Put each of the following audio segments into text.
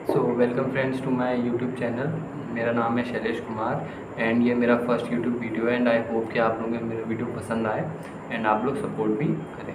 Welcome friends to my YouTube channel. मेरा नाम है शैलेश कुमार एंड ये मेरा फर्स्ट यूट्यूब वीडियो है एंड आई होप कि आप लोगों को मेरा वीडियो पसंद आए एंड आप लोग सपोर्ट भी करें।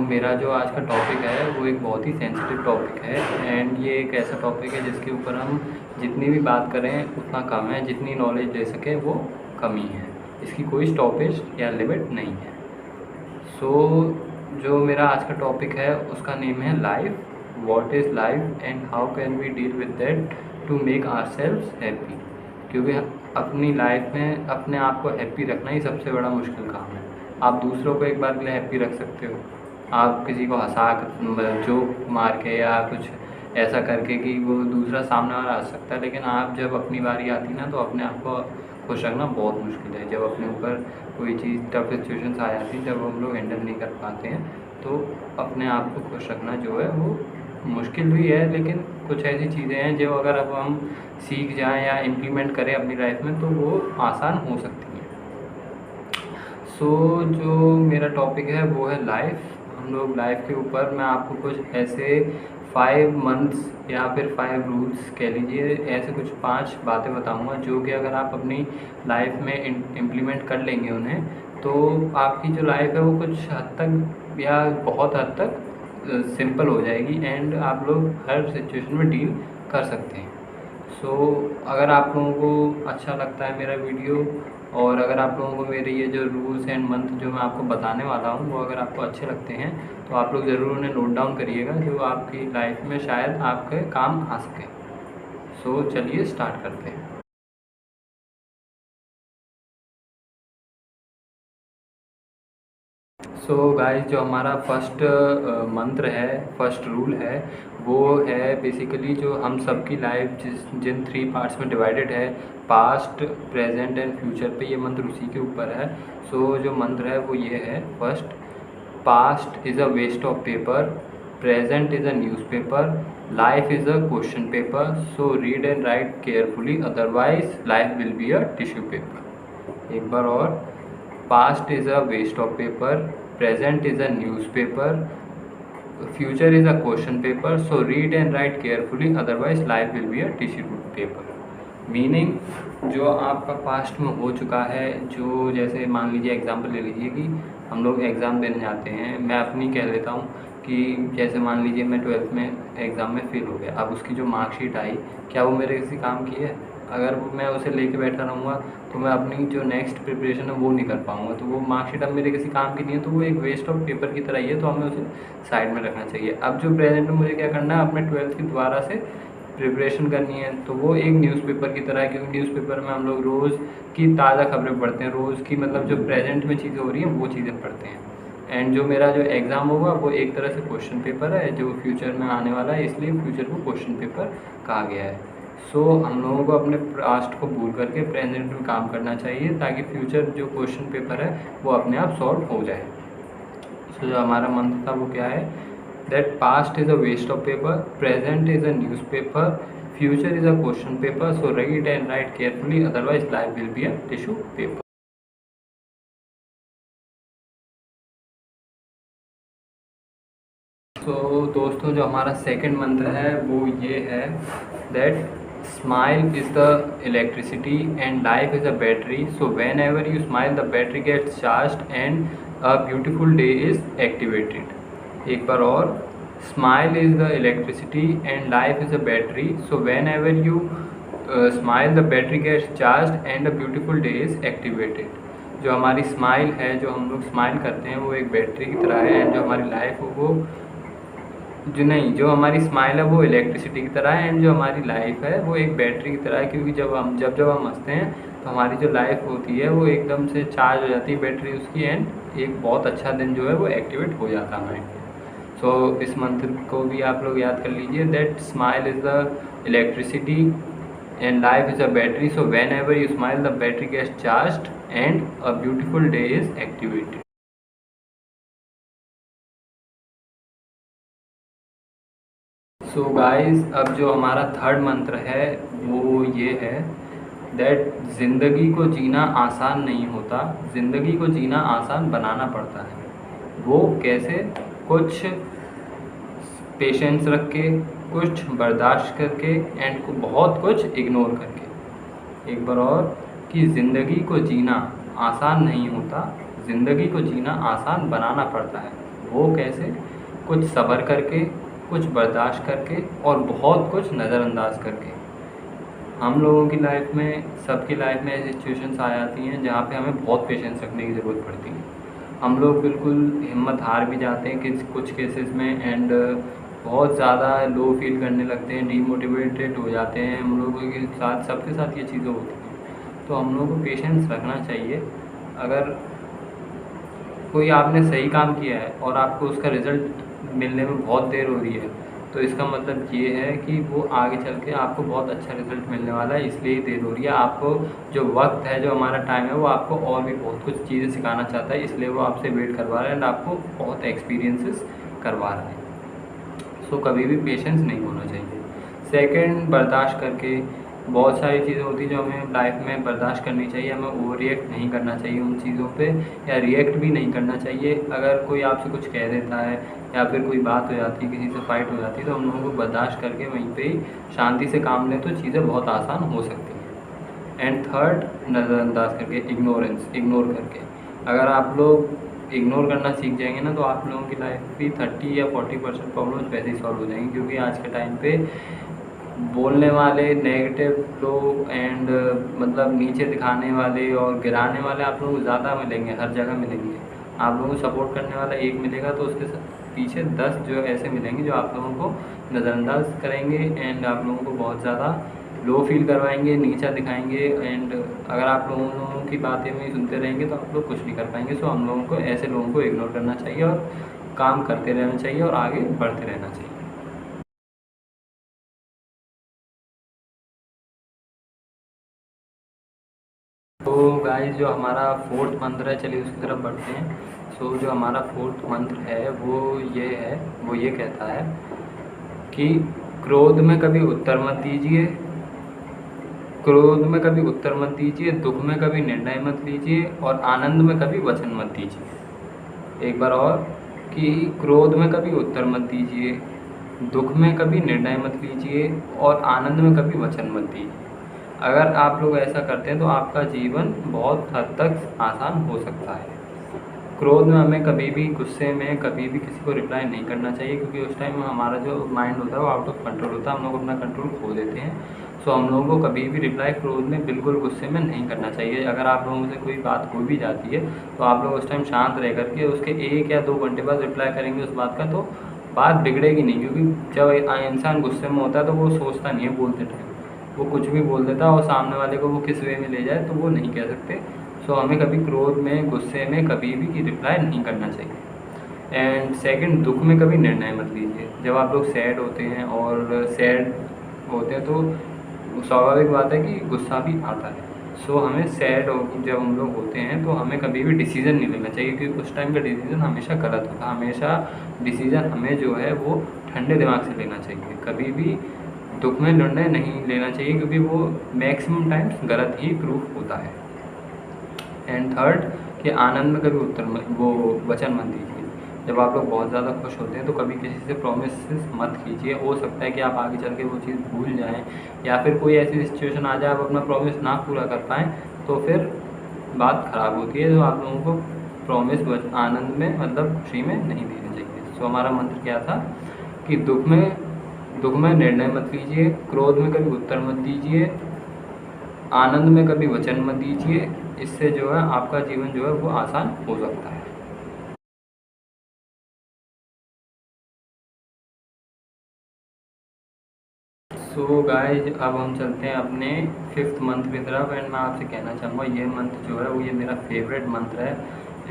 मेरा जो आज का टॉपिक है वो एक बहुत ही सेंसिटिव टॉपिक है एंड ये एक ऐसा टॉपिक है जिसके ऊपर हम जितनी भी बात करें उतना कम है, जितनी नॉलेज ले सकें वो कम ही है। इसकी कोई स्टॉपेज या लिमिट नहीं है। जो मेरा आज का टॉपिक है उसका नेम है life. What is life and how can we deal with that to make ourselves happy? क्योंकि अपनी लाइफ में अपने आप को हैप्पी रखना ही सबसे बड़ा मुश्किल काम है। आप दूसरों को एक बार के लिए हैप्पी रख सकते हो, आप किसी को हंसा जोक मार के या कुछ ऐसा करके कि वो दूसरा सामने वाला हंस सकता है, लेकिन आप जब अपनी बारी आती ना तो अपने आप को खुश रखना बहुत मुश्किल है। जब अपने ऊपर कोई चीज़ टफ सिचुएशंस आ जाती है, जब हम लोग हैंडल नहीं कर पाते हैं तो अपने आप को खुश रखना जो है वो मुश्किल भी है, लेकिन कुछ ऐसी चीज़ें हैं जो अगर अब हम सीख जाएं या इम्प्लीमेंट करें अपनी लाइफ में तो वो आसान हो सकती हैं। जो मेरा टॉपिक है वो है लाइफ। हम लोग लाइफ के ऊपर मैं आपको कुछ ऐसे 5 मंथ्स या फिर 5 रूल्स कह लीजिए, ऐसे कुछ 5 बातें बताऊंगा जो कि अगर आप अपनी लाइफ में इम्प्लीमेंट कर लेंगे उन्हें तो आपकी जो लाइफ है वो कुछ हद तक या बहुत हद तक सिंपल हो जाएगी एंड आप लोग हर सिचुएशन में डील कर सकते हैं। अगर आप लोगों को अच्छा लगता है मेरा वीडियो और अगर आप लोगों को मेरे ये जो रूल्स एंड मंथ जो मैं आपको बताने वाला हूँ वो अगर आपको अच्छे लगते हैं तो आप लोग ज़रूर उन्हें नोट डाउन करिएगा, जो आपकी लाइफ में शायद आपके काम आ सके। चलिए स्टार्ट करते हैं। गाइस, जो हमारा फर्स्ट मंत्र है, फर्स्ट रूल है, वो है बेसिकली जो हम सबकी लाइफ जिन 3 पार्ट्स में डिवाइडेड है, पास्ट, प्रेजेंट एंड फ्यूचर पे, ये मंत्र उसी के ऊपर है। जो मंत्र है वो ये है, first, past is a waste of paper, present is a newspaper, life is a question paper, so read and write carefully, otherwise life will be a tissue paper. एक बार और, past is a waste of paper, present is a newspaper, future is a question paper, so read and write carefully, otherwise life will be a tissue paper। Meaning, जो आपका past में हो चुका है, जो जैसे मान लीजिए एग्जांपल ले लीजिए कि हम लोग एग्ज़ाम देने जाते हैं, मैं अपनी कह लेता हूँ कि जैसे मान लीजिए मैं 12th में एग्ज़ाम में फ़ेल हो गया, अब उसकी जो मार्कशीट आई क्या वो मेरे किसी काम की है? अगर मैं उसे लेके बैठा रहूँगा तो मैं अपनी जो नेक्स्ट प्रिपरेशन है वो नहीं कर पाऊँगा, तो वो मार्कशीट अब मेरे किसी काम की नहीं है, तो वो एक वेस्ट ऑफ पेपर की तरह ही है, तो हमें उसे साइड में रखना चाहिए। अब जो प्रेजेंट में मुझे क्या करना है, अपने 12th की दोबारा से प्रिपरेशन करनी है, तो वो एक न्यूज़पेपर की तरह है, क्योंकि न्यूज़पेपर में हम लोग रोज़ की ताज़ा खबरें पढ़ते हैं, रोज़ की मतलब जो प्रेजेंट में चीज़ें हो रही हैं वो चीज़ें पढ़ते हैं। एंड जो मेरा जो एग्ज़ाम होगा वो एक तरह से क्वेश्चन पेपर है जो फ्यूचर में आने वाला है, इसलिए फ्यूचर को क्वेश्चन पेपर कहा गया है। हम लोगों को अपने पास्ट को भूल करके प्रेजेंट में काम करना चाहिए ताकि फ्यूचर जो क्वेश्चन पेपर है वो अपने आप सॉल्व हो जाए। जो हमारा मंत्र था वो क्या है, that past is a waste of paper, present is a news paper, future is a question paper, so read and write carefully, otherwise life will be a tissue paper. दोस्तों, जो हमारा सेकंड मंत्र है वो ये है, that smile is the electricity and life is a battery, so whenever you smile the battery gets charged and a beautiful day is activated. एक बार और, smile is the electricity and life is a battery, so whenever you smile the battery gets charged and a beautiful day is activated. जो हमारी smile है, जो हम लोग smile करते हैं वो एक बैटरी की तरह है, एंड जो हमारी लाइफ हो वो जो हमारी स्माइल है वो इलेक्ट्रिसिटी की तरह है, एंड जो हमारी लाइफ है वो एक बैटरी की तरह है, क्योंकि जब हम हंसते हैं तो हमारी जो लाइफ होती है वो एकदम से चार्ज हो जाती है बैटरी उसकी, एंड एक बहुत अच्छा दिन जो है वो एक्टिवेट हो जाता है हमारे। इस मंत्र को भी आप लोग याद कर लीजिए, that smile is the electricity and life is a battery, so whenever you smile the battery gets charged and a beautiful day is activated. Guys, अब जो हमारा थर्ड मंत्र है वो ये है, दैट ज़िंदगी को जीना आसान नहीं होता, ज़िंदगी को जीना आसान बनाना पड़ता है। वो कैसे? कुछ पेशेंस रख के, कुछ बर्दाश्त करके एंड बहुत कुछ इग्नोर करके। एक बार और, कि ज़िंदगी को जीना आसान नहीं होता, ज़िंदगी को जीना आसान बनाना पड़ता है। वो कैसे? कुछ सब्र करके, कुछ बर्दाश्त करके और बहुत कुछ नज़रअंदाज करके। हम लोगों की लाइफ में, सबकी लाइफ में ऐसी सिचुएशंस आ जाती हैं जहाँ पे हमें बहुत पेशेंस रखने की ज़रूरत पड़ती है। हम लोग बिल्कुल हिम्मत हार भी जाते हैं कि कुछ केसेस में, एंड बहुत ज़्यादा लो फील करने लगते हैं, डीमोटिवेटेड हो जाते हैं। हम लोगों के साथ, सबके साथ ये चीज़ें होती हैं। तो हम लोगों को पेशेंस रखना चाहिए। अगर कोई आपने सही काम किया है और आपको उसका रिज़ल्ट मिलने में बहुत देर हो रही है, तो इसका मतलब ये है कि वो आगे चल के आपको बहुत अच्छा रिज़ल्ट मिलने वाला है, इसलिए ही देर हो रही है। आपको जो वक्त है, जो हमारा टाइम है, वो आपको और भी बहुत कुछ चीज़ें सिखाना चाहता है, इसलिए वो आपसे वेट करवा रहा है एंड आपको बहुत एक्सपीरियंसेस करवा रहा है। सो कभी भी पेशेंस नहीं होना चाहिए। सेकंड, बर्दाश्त करके। बहुत सारी चीज़ें होती हैं जो हमें लाइफ में बर्दाश्त करनी चाहिए। हमें ओवर रिएक्ट नहीं करना चाहिए उन चीज़ों पे, या रिएक्ट भी नहीं करना चाहिए। अगर कोई आपसे कुछ कह देता है या फिर कोई बात हो जाती है, किसी से फाइट हो जाती है, तो हम लोगों को बर्दाश्त करके वहीं पे ही शांति से काम लें, तो चीज़ें बहुत आसान हो सकती हैं। एंड थर्ड, नज़रअंदाज करके, इग्नोर करके। अगर आप लोग इग्नोर करना सीख जाएंगे ना, तो आप लोगों की लाइफ की 30 या 40% प्रॉब्लम्स वैसे ही सॉल्व हो जाएंगी। क्योंकि आज के टाइम पे बोलने वाले, नेगेटिव लोग एंड मतलब नीचे दिखाने वाले और गिराने वाले आप लोगों को ज़्यादा मिलेंगे, हर जगह मिलेंगे। आप लोगों को सपोर्ट करने वाला एक मिलेगा, तो उसके पीछे 10 जो ऐसे मिलेंगे जो आप लोगों को नज़रअंदाज करेंगे एंड आप लोगों को बहुत ज़्यादा लो फील करवाएंगे, नीचा दिखाएंगे। एंड अगर आप लोगों की बातें में सुनते रहेंगे तो आप लोग कुछ नहीं कर पाएंगे। सो हम लोगों को ऐसे लोगों को इग्नोर करना चाहिए और काम करते रहना चाहिए और आगे बढ़ते रहना चाहिए। तो गाइस, जो हमारा फोर्थ मंत्र है, चलिए उसकी तरफ बढ़ते हैं। सो जो हमारा फोर्थ मंत्र है वो ये कहता है कि क्रोध में कभी उत्तर मत दीजिए, क्रोध में कभी उत्तर मत दीजिए, दुख में कभी निर्णय मत लीजिए और आनंद में कभी वचन मत दीजिए। एक बार और, कि क्रोध में कभी उत्तर मत दीजिए, दुख में कभी निर्णय मत लीजिए और आनंद में कभी वचन मत दीजिए। अगर आप लोग ऐसा करते हैं तो आपका जीवन बहुत हद तक आसान हो सकता है। क्रोध में हमें कभी भी, गुस्से में कभी भी किसी को रिप्लाई नहीं करना चाहिए, क्योंकि उस टाइम हमारा जो माइंड होता है वो आउट ऑफ कंट्रोल होता है, हम लोग अपना कंट्रोल खो देते हैं। सो हम लोगों को कभी भी रिप्लाई क्रोध में, बिल्कुल गुस्से में नहीं करना चाहिए। अगर आप लोगों से कोई बात हो भी जाती है तो आप लोग उस टाइम शांत रह करके उसके 1 या 2 घंटे बाद रिप्लाई करेंगे उस बात का, तो बात बिगड़ेगी नहीं। क्योंकि जब इंसान गुस्से में होता है तो वो सोचता नहीं है बोलते टाइम, वो कुछ भी बोल देता है और सामने वाले को वो किस वे में ले जाए तो वो नहीं कह सकते। सो हमें कभी क्रोध में, गुस्से में कभी भी रिप्लाई नहीं करना चाहिए। एंड सेकंड, दुख में कभी निर्णय मत लीजिए। जब आप लोग सैड होते हैं और सैड होते हैं तो स्वाभाविक बात है कि गुस्सा भी आता है। सो हमें जब हम लोग होते हैं तो हमें कभी भी डिसीज़न नहीं लेना चाहिए, क्योंकि उस टाइम का डिसीज़न हमेशा गलत होता है। हमेशा डिसीज़न हमें जो है वो ठंडे दिमाग से लेना चाहिए। कभी भी दुख में निर्णय नहीं लेना चाहिए, क्योंकि वो मैक्सिमम टाइम्स गलत ही प्रूफ होता है। एंड थर्ड, कि आनंद में कभी वचन मत दीजिए। जब आप लोग बहुत ज़्यादा खुश होते हैं तो कभी किसी से प्रोमिस मत कीजिए। हो सकता है कि आप आगे चल के वो चीज़ भूल जाएं, या फिर कोई ऐसी सिचुएशन आ जाए आप अपना प्रॉमिस ना पूरा कर पाएँ, तो फिर बात ख़राब होती है। तो आप लोगों को प्रॉमिस आनंद में, मतलब खुशी में नहीं देनी चाहिए। सो हमारा मंत्र क्या था कि दुख में निर्णय मत लीजिए, क्रोध में कभी उत्तर मत दीजिए, आनंद में कभी वचन मत दीजिए। इससे जो है आपका जीवन जो है वो आसान हो सकता है। सो गाइज, अब हम चलते हैं अपने 5th मंथ की तरफ। एंड मैं आपसे कहना चाहूँगा, ये मंत्र जो है वो ये मेरा फेवरेट मंत्र है।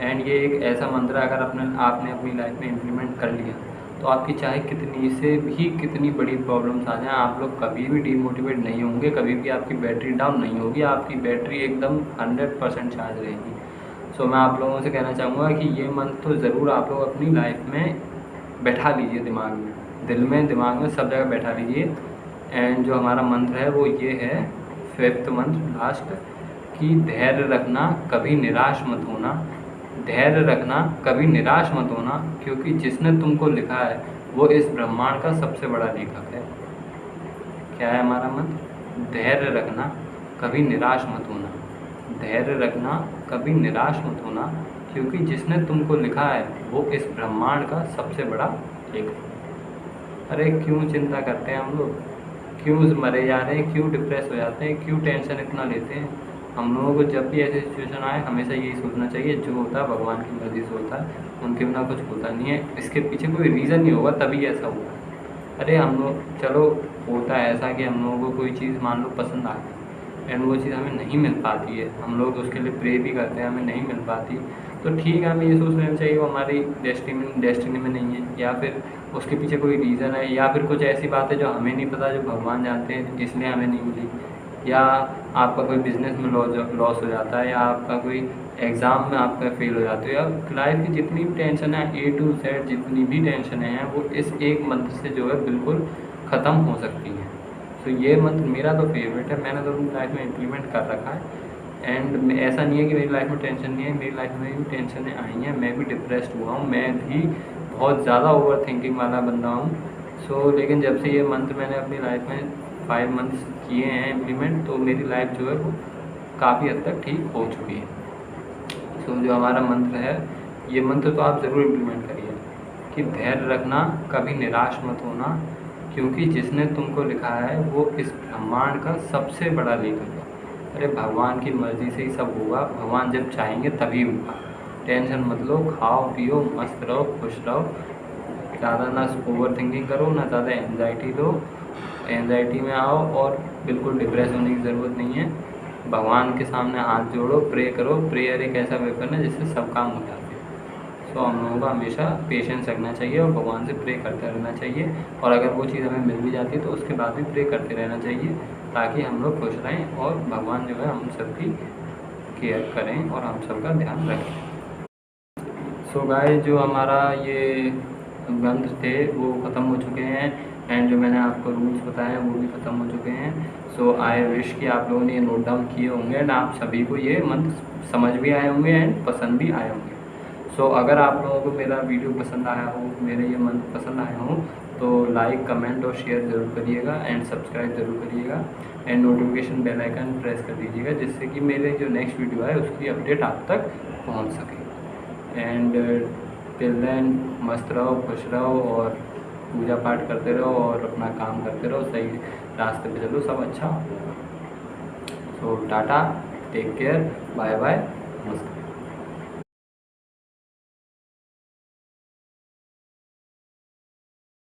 एंड ये एक ऐसा मंत्र है, अगर आपने अपनी लाइफ में इम्प्लीमेंट कर लिया तो आपकी चाहे कितनी बड़ी प्रॉब्लम्स आ जाएं, आप लोग कभी भी डीमोटिवेट नहीं होंगे, कभी भी आपकी बैटरी डाउन नहीं होगी, आपकी बैटरी एकदम 100% चार्ज रहेगी। सो मैं आप लोगों से कहना चाहूँगा कि ये मंत्र तो ज़रूर आप लोग अपनी लाइफ में बैठा लीजिए, दिमाग में, दिल में, दिमाग में, सब जगह बैठा लीजिए। एंड जो हमारा मंत्र है वो ये है, 5th मंत्र लास्ट, कि धैर्य रखना, कभी निराश मत होना। धैर्य रखना, कभी निराश मत होना, क्योंकि जिसने तुमको लिखा है वो इस ब्रह्मांड का सबसे बड़ा लेखक है। क्या है हमारा मंत्र? धैर्य रखना, कभी निराश मत होना। धैर्य रखना, कभी निराश मत होना, क्योंकि जिसने तुमको लिखा है वो इस ब्रह्मांड का सबसे बड़ा लेखक है। अरे क्यों चिंता करते हैं हम लोग, क्यों मरे जा रहे हैं, क्यों डिप्रेस हो जाते हैं, क्यों टेंशन इतना लेते हैं? हम लोगों को जब भी ऐसी सिचुएशन आए हमेशा यही सोचना चाहिए, जो होता है भगवान की मर्ज़ी से होता है, उनके बिना कुछ होता नहीं है। इसके पीछे कोई रीज़न नहीं होगा तभी ऐसा हुआ। अरे हम लोग चलो होता है ऐसा कि हम लोगों को कोई चीज़ मान लो पसंद आ गई एंड वो चीज़ हमें नहीं मिल पाती है, हम लोग उसके लिए प्रे भी करते हैं, हमें नहीं मिल पाती, तो ठीक है हमें ये सोच लेना चाहिए वो हमारी डेस्टिनी में नहीं है, या फिर उसके पीछे कोई रीज़न है, या फिर कुछ ऐसी बात है जो हमें नहीं पता, जो भगवान जानते हैं इसलिए हमें नहीं मिली। या आपका कोई बिज़नेस में लॉस हो जाता है, या आपका कोई एग्ज़ाम में आपका फेल हो जाते हो, या लाइफ की जितनी भी टेंशन है A to Z जितनी भी टेंशन हैं वो इस एक मंत्र से जो है बिल्कुल ख़त्म हो सकती हैं। तो ये मंत्र मेरा तो फेवरेट है, मैंने तो अपनी लाइफ में इम्प्लीमेंट कर रखा है। एंड ऐसा नहीं है कि मेरी लाइफ में टेंशन नहीं है, मेरी लाइफ में भी टेंशनें आई हैं, मैं भी डिप्रेस्ड हुआ हूँ, मैं भी बहुत ज़्यादा ओवर थिंकिंग वाला बंदा हूँ। लेकिन जब से ये मंत्र मैंने अपनी लाइफ में 5 मंथ्स किए हैं इम्प्लीमेंट, तो मेरी लाइफ जो है वो काफ़ी हद तक ठीक हो चुकी है। जो हमारा मंत्र है, ये मंत्र तो आप ज़रूर इम्प्लीमेंट करिए कि धैर्य रखना, कभी निराश मत होना, क्योंकि जिसने तुमको लिखा है वो इस ब्रह्मांड का सबसे बड़ा लेखक है। अरे भगवान की मर्ज़ी से ही सब होगा, भगवान जब चाहेंगे तभी होगा। टेंशन मत लो, खाओ पियो मस्त रहो, खुश रहो, ज़्यादा ना ओवर थिंकिंग करो, ना ज़्यादा एंजाइटी लो, एंजाइटी में आओ और बिल्कुल डिप्रेस होने की ज़रूरत नहीं है। भगवान के सामने हाथ जोड़ो, प्रे करो, प्रेयर एक ऐसा वेपन है जिससे सब काम हो जाते हैं। हम लोगों को हमेशा पेशेंस रखना चाहिए और भगवान से प्रे करते रहना चाहिए, और अगर वो चीज़ हमें मिल भी जाती है तो उसके बाद भी प्रे करते रहना चाहिए, ताकि हम लोग खुश रहें और भगवान जो है हम सबकी केयर करें और हम सबका ध्यान रखें। गाइस, जो हमारा ये मंत्र थे वो ख़त्म हो चुके हैं, एंड जो मैंने आपको रूल्स बताए हैं वो भी ख़त्म हो चुके हैं। आई विश कि आप लोगों ने ये नोट डाउन किए होंगे एंड आप सभी को ये मंत्र समझ भी आए होंगे एंड पसंद भी आए होंगे। अगर आप लोगों को मेरा वीडियो पसंद आया हो, मेरे ये मंत्र पसंद आए हों, तो लाइक कमेंट और शेयर ज़रूर करिएगा एंड सब्सक्राइब ज़रूर करिएगा and notification bell icon press कर दीजिएगा, जिससे कि मेरे जो नेक्स्ट वीडियो है उसकी अपडेट आप तक पहुँच सके। एंड टिल देन मस्त रहो, खुश रहो और पूजा पाठ करते रहो और अपना काम करते रहो, सही रास्ते पे चलो, सब अच्छा। Tata, take care, bye bye, नमस्कार।